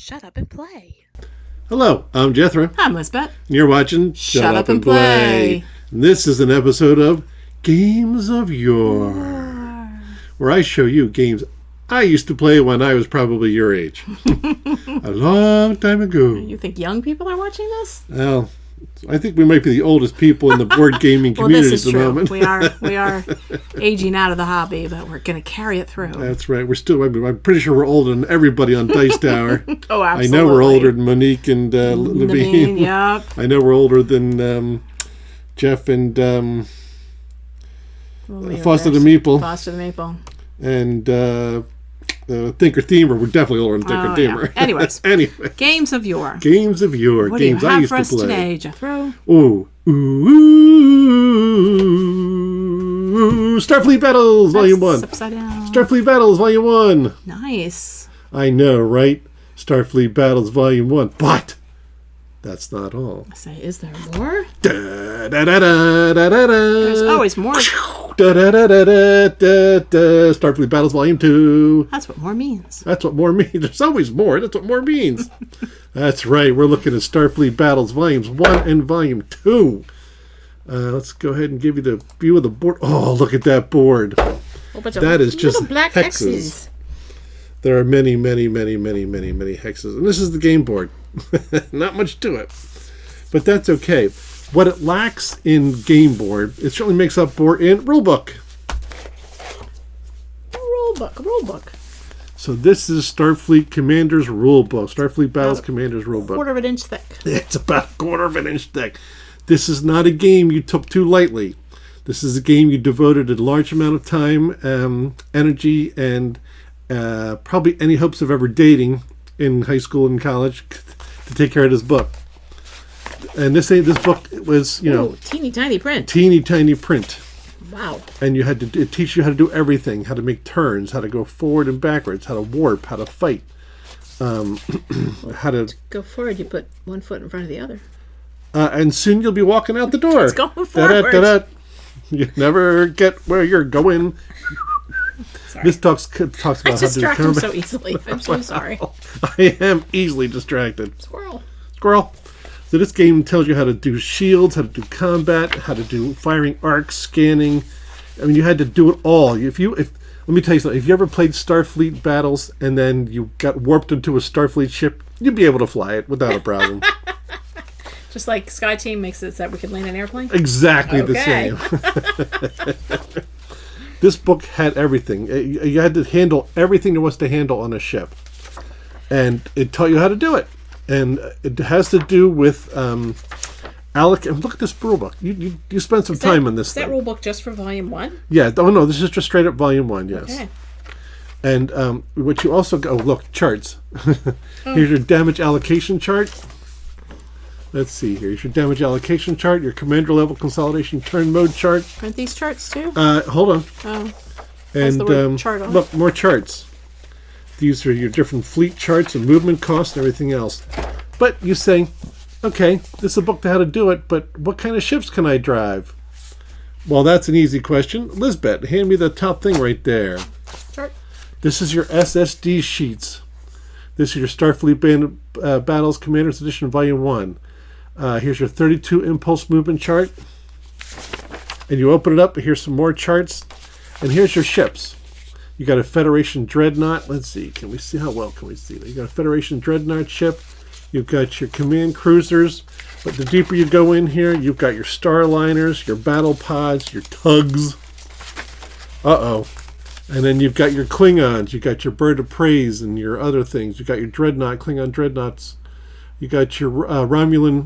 Shut up and play. Hello, I'm Jethro. I'm Lisbeth. You're watching Shut Up and Play. And this is an episode of Games of Yore, where I show you games I used to play when I was probably your age. A long time ago. You think young people are watching this? Well, I think we might be the oldest people in the board gaming community this is at the true. moment. We are aging out of the hobby, but we're going to carry it through. That's right. I'm pretty sure we're older than everybody on Dice Tower. Oh, absolutely. I know we're older than Monique and Levine. Yep. I know we're older than Jeff and Foster the Meeple. Foster the Meeple. And Thinker Themer. We're definitely older than Thinker Themer. Yeah. Anyways. Anyway. Games of Yore. Games of Yore. What Games do you I have used for us to play. today, Jethro? Ooh. Starfleet Battles, Volume 1. Upside down. Starfleet Battles, Volume 1. Nice. I know, right? Starfleet Battles, Volume 1. But that's not all. I say, is there more? Da, da, da, da, da, da, da. There's always more. Da, da, da, da, da, da, da. Starfleet Battles, Volume 2. That's what more means. That's what more means. There's always more. That's what more means. That's right. We're looking at Starfleet Battles, Volumes 1 and Volume 2. Let's go ahead and give you the view of the board. Oh, look at that board. That is just little black hexes. There are many, many, many, many, many, many hexes. And this is the game board. Not much to it. But that's okay. What it lacks in game board, it certainly makes up for in rulebook. Rulebook. So this is Starfleet Commander's Rulebook. Starfleet Battles Commander's Rulebook. Quarter of an inch thick. It's about a quarter of an inch thick. This is not a game you took too lightly. This is a game you devoted a large amount of time, energy, and probably any hopes of ever dating in high school and college to take care of this book. And this book was, teeny tiny print. Teeny tiny print. Wow. And it teaches you how to do everything, how to make turns, how to go forward and backwards, how to warp, how to fight, how to go forward. You put one foot in front of the other. And soon you'll be walking out the door. It's going forward. Da-da-da-da. You never get where you're going. Sorry. This talks about how to distract him so easily. I'm so sorry. I am easily distracted. Squirrel. So this game tells you how to do shields, how to do combat, how to do firing arcs, scanning. I mean, you had to do it all. Let me tell you something. If you ever played Starfleet Battles and then you got warped into a Starfleet ship, you'd be able to fly it without a problem. Just like Sky Team makes it so that we could land an airplane? Exactly the same. This book had everything. You had to handle everything there was to handle on a ship. And it taught you how to do it. And it has to do with look at this rule book. You spent some time on this thing. Is that rule book just for Volume 1? Yeah. Oh, no. This is just straight up Volume 1, yes. Okay. And what you also... Oh, look, charts. Here's your damage allocation chart. Let's see here. Here's your damage allocation chart, your commander level consolidation turn mode chart. Print these charts too? Hold on. Oh. And the word chart on look, more charts. These are your different fleet charts and movement costs and everything else. But you say, okay, this is a book to how to do it, but what kind of ships can I drive? Well, that's an easy question. Lisbeth, hand me the top thing right there. Chart. This is your SSD sheets. This is your Starfleet Battles Commanders Edition Volume 1. Here's your 32 impulse movement chart. And you open it up, and here's some more charts. And here's your ships. You got a Federation Dreadnought. Let's see, how well can we see that? You got a Federation Dreadnought ship. You've got your command cruisers. But the deeper you go in here, you've got your starliners, your battle pods, your tugs. Uh-oh. And then you've got your Klingons. You've got your Bird of Praise and your other things. You've got your Dreadnought, Klingon Dreadnoughts. You got your Romulan...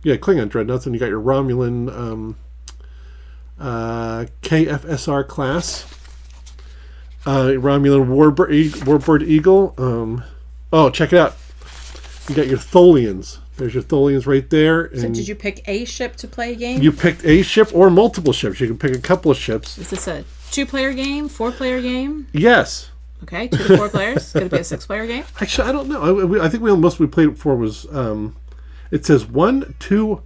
Klingon Dreadnoughts. And you got your Romulan KFSR class. Romulan Warbird Eagle. Check it out. You got your Tholians. There's your Tholians right there. And so did you pick a ship to play a game? You picked a ship or multiple ships. You can pick a couple of ships. Is this a 2-player game? 4-player game? Yes. Okay, 2 to 4 players. Could it be a 6-player game? Actually, I don't know. I think most we played it for was, it says 1, 2,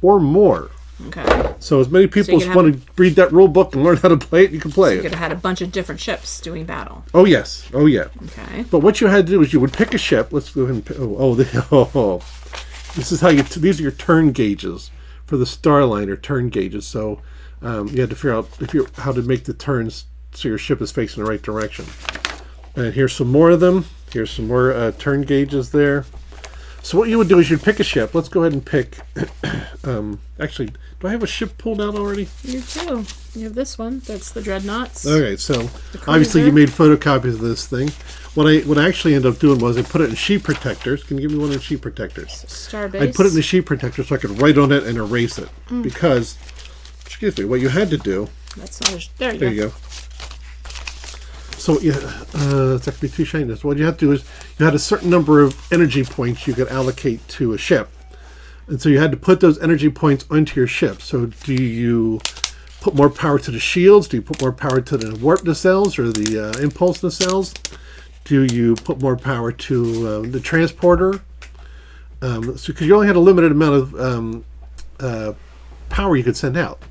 or more. Okay. So as many people you as could want to read that rule book and learn how to play it, you can play You it. could have had a bunch of different ships doing battle. Oh yes, oh yeah. Okay. But what you had to do is you would pick a ship. Let's go ahead and pick, this is how you. These are your turn gauges for the Starliner turn gauges. So you had to figure out how to make the turns so your ship is facing the right direction. And here's some more of them. Here's some more turn gauges there. So what you would do is you'd pick a ship. Let's go ahead and pick. Actually, do I have a ship pulled out already? You do. You have this one. That's the Dreadnoughts. Okay, so obviously you made photocopies of this thing. What I actually ended up doing was I put it in sheet protectors. Can you give me one of the sheet protectors? Starbase. I put it in the sheet protector so I could write on it and erase it. Because, excuse me, what you had to do. That's not. There There you go. So yeah, it's actually too shiny. So what you have to do is you had a certain number of energy points you could allocate to a ship. And so you had to put those energy points onto your ship. So do you put more power to the shields? Do you put more power to the warp nacelles or the impulse nacelles? Do you put more power to the transporter? Because you only had a limited amount of power you could send out.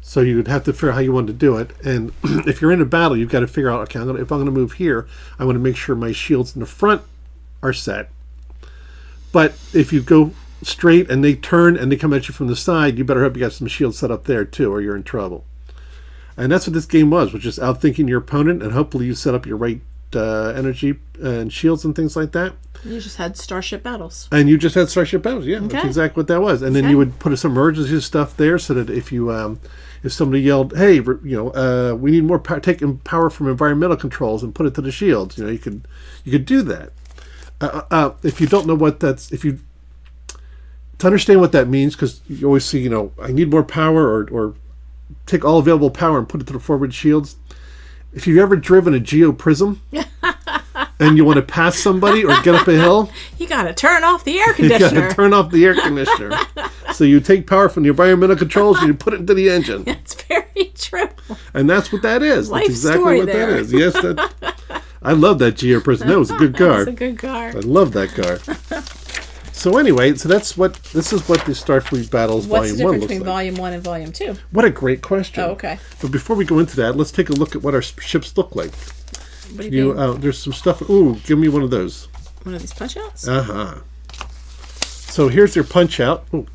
So you would have to figure out how you wanted to do it. And if you're in a battle, you've got to figure out, okay, if I'm going to move here, I want to make sure my shields in the front are set. But if you go straight and they turn and they come at you from the side, you better hope you got some shields set up there too, or you're in trouble. And that's what this game was just outthinking your opponent, and hopefully you set up your right energy and shields and things like that. You just had starship battles. And you just had starship battles, yeah. That's exactly what that was. And then you would put some emergency stuff there so that if you if somebody yelled, "Hey, we need more power, taking power from environmental controls and put it to the shields," you could do that. If you don't know what that's, to understand what that means, because you always see, I need more power, or take all available power and put it to the forward shields. If you've ever driven a geoprism and you want to pass somebody or get up a hill, you got to turn off the air conditioner. You got to turn off the air conditioner. So you take power from the environmental controls and you put it into the engine. That's very true. And that's what that is. Life that's exactly story what there. that is. Yes, I love that geoprism. That was a good car. That's a good car. I love that car. So anyway, this is what the Starfleet Battles What's Volume the 1 difference looks between like. Volume 1 and Volume 2? What a great question. Oh, okay. But before we go into that, let's take a look at what our ships look like. What do you mean? There's some stuff. Ooh, give me one of those. One of these punch-outs? Uh-huh. So here's their punch-out. Ooh.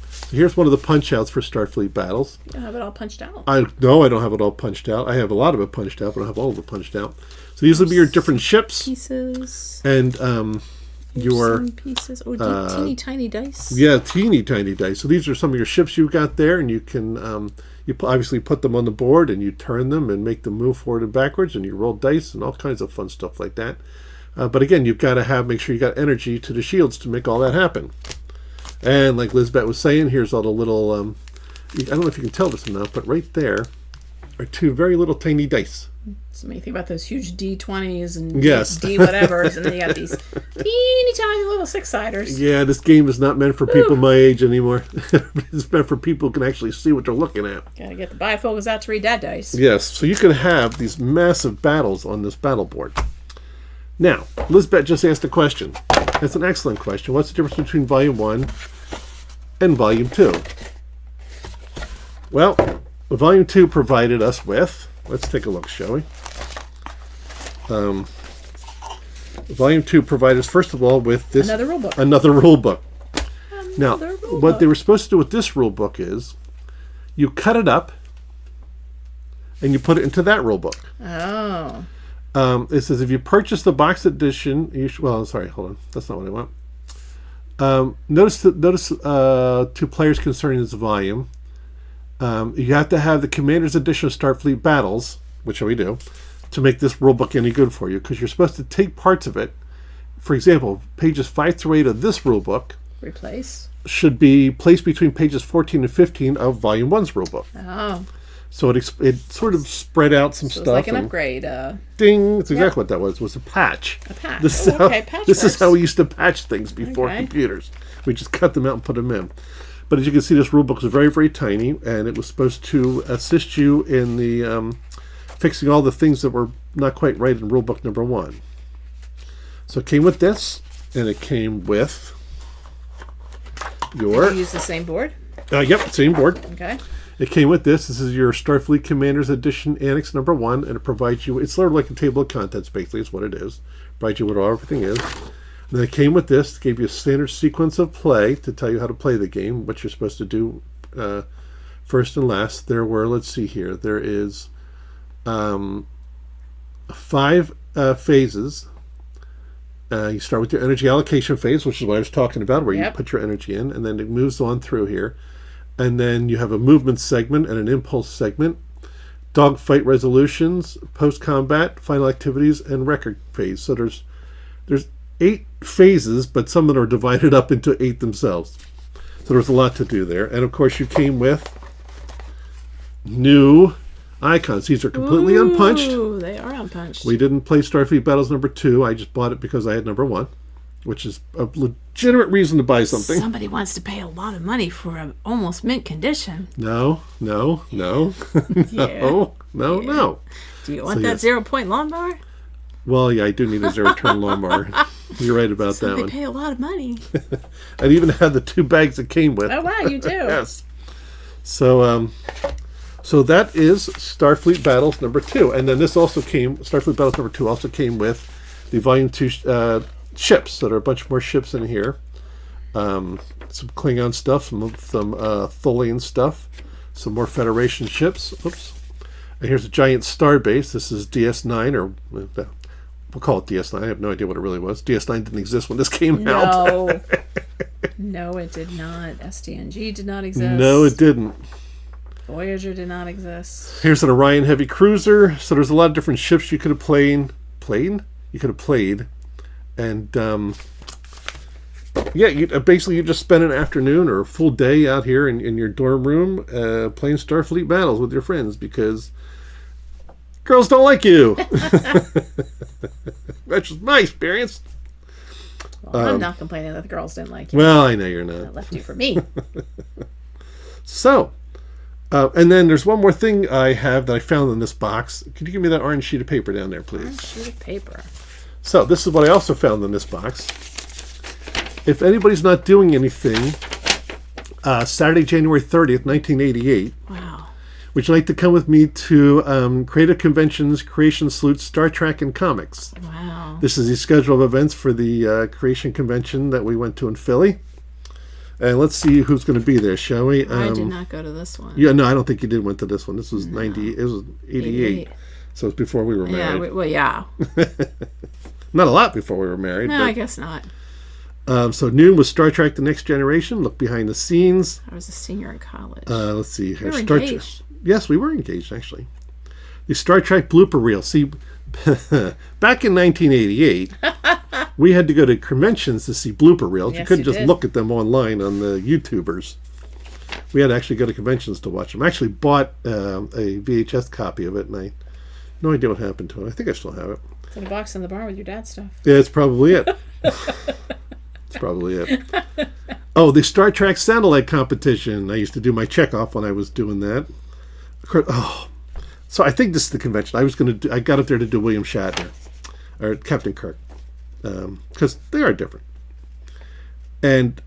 So here's one of the punch-outs for Starfleet Battles. You don't have it all punched out. No, I don't have it all punched out. I have a lot of it punched out, but I don't have all of it punched out. So these will be your different ships. Pieces. And your some pieces. Oh, teeny tiny dice. Yeah, teeny tiny dice. So these are some of your ships you've got there, and you can obviously put them on the board and you turn them and make them move forward and backwards, and you roll dice and all kinds of fun stuff like that. But again, you've got to make sure you got energy to the shields to make all that happen. And like Lizbeth was saying, here's all the little I don't know if you can tell this enough, but right there are two very little tiny dice. So when you think about those huge D20s and Yes. D whatevers, and then you got these teeny tiny little six-siders. Yeah, this game is not meant for people my age anymore. It's meant for people who can actually see what they're looking at. Gotta get the bifocals out to read that dice. Yes, so you can have these massive battles on this battle board. Now, Lizbeth just asked a question. That's an excellent question. What's the difference between Volume 1 and Volume 2? Well, Volume 2 provided us with... Let's take a look, shall we? Volume 2 provided us, first of all, with this... Another rule book. Another rule book. Now, Another rule what book. they were supposed to do with this rule book is you cut it up and you put it into that rule book. Oh. It says if you purchase the box edition, sorry, hold on. That's not what I want. Notice 2 players concerning this volume. You have to have the Commander's Edition of Starfleet Battles, which we do, to make this rulebook any good for you, because you're supposed to take parts of it. For example, pages 5 through 8 of this rulebook Replace. should be placed between pages 14 and 15 of Volume 1's rulebook. Oh. So it sort of spread out some So stuff. it's like an and upgrade. Ding! That's exactly what that was a patch. A patch. This, Patch this is works. how we used to patch things before computers. We just cut them out and put them in. But as you can see, this rulebook is very, very tiny, and it was supposed to assist you in the fixing all the things that were not quite right in rulebook number 1. So it came with this, and it came with Did your... you use the same board? Yep, same board. Okay. It came with this. This is your Starfleet Commanders Edition Annex number 1, and it provides you, it's sort of like a table of contents, basically, is what it is. Provides you what everything is. And then it came with this, gave you a standard sequence of play to tell you how to play the game, what you're supposed to do first and last. There were, let's see here, there is 5 phases. You start with your energy allocation phase, which is what I was talking about, where you put your energy in, and then it moves on through here. And then you have a movement segment and an impulse segment, dogfight resolutions, post-combat, final activities, and record phase. So there's 8 phases, but some of them are divided up into 8 themselves. So there's a lot to do there. And of course you came with new icons. These are completely unpunched. They are unpunched. We didn't play Starfleet Battles number 2. I just bought it because I had number 1, which is a legitimate reason to buy something. Somebody wants to pay a lot of money for an almost mint condition. No. No. No. No. Do you want that 0-point lawnmower? Well, yeah, I do need a 0-turn lawnmower. You're right about that one. They pay a lot of money. I even had the 2 bags it came with. Oh, wow, you do? Yes. So, so that is Starfleet Battles number 2. And then this also came, Starfleet Battles number 2 also came with the Volume 2 ships. So there are a bunch more ships in here. Some Klingon stuff, some Tholian stuff, some more Federation ships. Oops. And here's a giant star base. This is DS9, or we'll call it DS9. I have no idea what it really was. DS9 didn't exist when this came out. No, it did not. STNG did not exist. No, it didn't. Voyager did not exist. Here's an Orion heavy cruiser. So there's a lot of different ships you could have played. You could have played. And yeah, basically you just spend an afternoon or a full day out here in your dorm room playing Starfleet Battles with your friends because girls don't like you. That's just my experience. Well, I'm not complaining that the girls didn't like you. Well, I know you're not. I left you for me. So, and then there's one more thing I have that I found in this box. Could you give me that orange sheet of paper down there, please? Orange sheet of paper. So, this is what I also found in this box. If anybody's not doing anything, Saturday, January 30th, 1988, Wow. would you like to come with me to Creative Conventions, Creation Salute, Star Trek, and Comics? Wow. This is the schedule of events for the Creation Convention that we went to in Philly. And let's see who's going to be there, shall we? I did not go to this one. Yeah, no, I don't think you did went to this one. This was 90. It was 88. So it's before we were married. Yeah. Not a lot before we were married. No, but, I guess not. so noon was Star Trek: The Next Generation. Look behind the scenes. I was a senior in college. Let's see. We were engaged. Yes, we were engaged, actually. The Star Trek blooper reel. See, back in 1988, we had to go to conventions to see blooper reels. Yes, you couldn't you just did. look at them online on the YouTubers. We had to actually go to conventions to watch them. I actually bought a VHS copy of it, and I no idea what happened to it. I think I still have it. It's in a box in the bar with your dad's stuff. Yeah, it's probably it. It's probably it. Oh, the Star Trek satellite competition. I used to do my checkoff when I was doing that. Oh, so I think this is the convention. I got up there to do William Shatner or Captain Kirk because they are different. And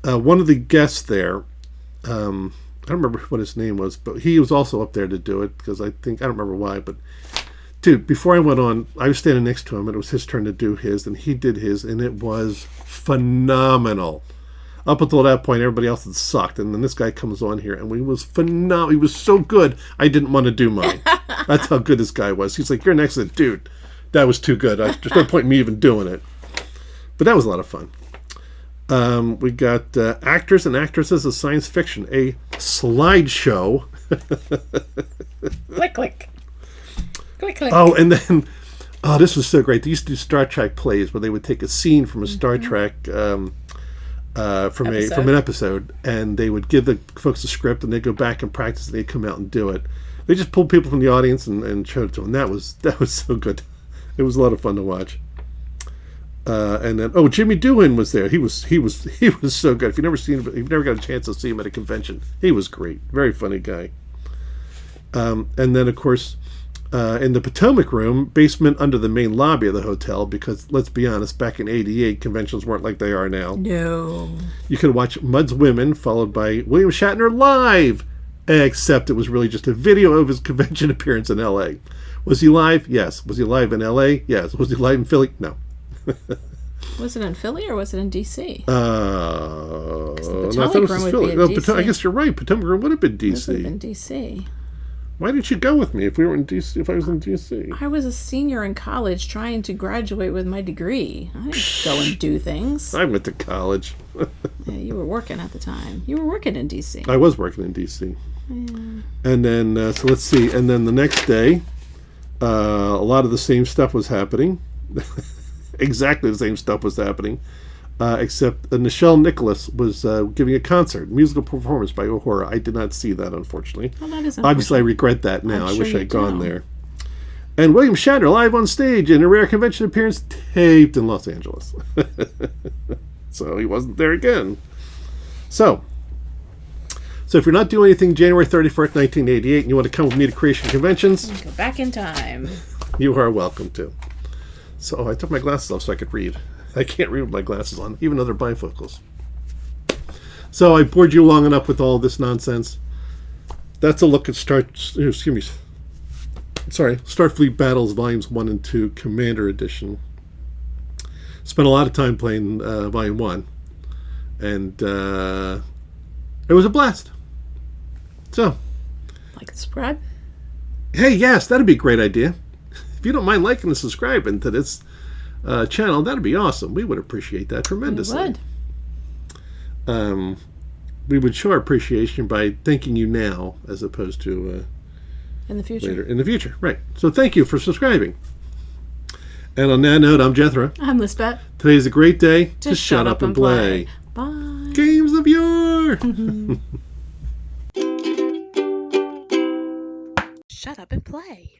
one of the guests there, I don't remember what his name was, but he was also up there to do it because I don't remember why, but. Dude, before I went on, I was standing next to him, and it was his turn to do his, and he did his, and it was phenomenal. Up until that point, everybody else had sucked, and then this guy comes on here, and he was phenomenal. He was so good, I didn't want to do mine. That's how good this guy was. He's like, you're next to it. Dude, that was too good. There's no point in me even doing it. But that was a lot of fun. We got actors and actresses of science fiction, a slideshow. Click, click. Click, click. Oh, and then, this was so great. They used to do Star Trek plays where they would take a scene from a Star Trek, from an episode, and they would give the folks a script, and they'd go back and practice, and they'd come out and do it. They just pulled people from the audience and showed it to them. That was so good. It was a lot of fun to watch. And then, Jimmy Doohan was there. He was so good. If you've never got a chance to see him at a convention, he was great. Very funny guy. And then, of course, In the Potomac room, basement under the main lobby of the hotel, because let's be honest, back in '88, conventions weren't like they are now. No. You could watch Mud's Women, followed by William Shatner live, except it was really just a video of his convention appearance in L.A. Was he live? Yes. Was he live in L.A.? Yes. Was he live in Philly? No. Was it in Philly or was it in D.C.? No, I thought Potomac it was room would Philly. be in No, D.C. I guess you're right. Potomac room would have been It would have D.C. been D.C. Why didn't you go with me if we were in D.C.? If I was in D.C.? I was a senior in college trying to graduate with my degree. I didn't go and do things. I went to college. Yeah, you were working at the time. You were working in D.C. I was working in D.C. Yeah. And then, so let's see. And then the next day, a lot of the same stuff was happening. Exactly the same stuff was happening. Except Nichelle Nicholas was giving a concert, musical performance by Yore. I did not see that, unfortunately. Well, that is Obviously, I regret that now. I I'm wish sure I'd you gone do. there. And William Shatner live on stage in a rare convention appearance taped in Los Angeles. So he wasn't there again. So if you're not doing anything January 31st, 1988, and you want to come with me to Creation Conventions, Go back in time. you are welcome to. So I took my glasses off so I could read. I can't read with my glasses on, even though they're bifocals. So I bored you long enough with all this nonsense. That's a look at Starfleet Battles Volumes 1 and 2 Commander Edition. Spent a lot of time playing Volume 1. And it was a blast. So, Like and subscribe. hey, yes, that'd be a great idea. If you don't mind liking and subscribing to this channel, that'd be awesome. We would appreciate that tremendously. We would. We would show our appreciation by thanking you now as opposed to In the future. later in the future. Right. So thank you for subscribing. And on that note, I'm Jethro. I'm Lisbeth. Today's a great day to shut up and play. Bye. Games of Yore! Shut up and play.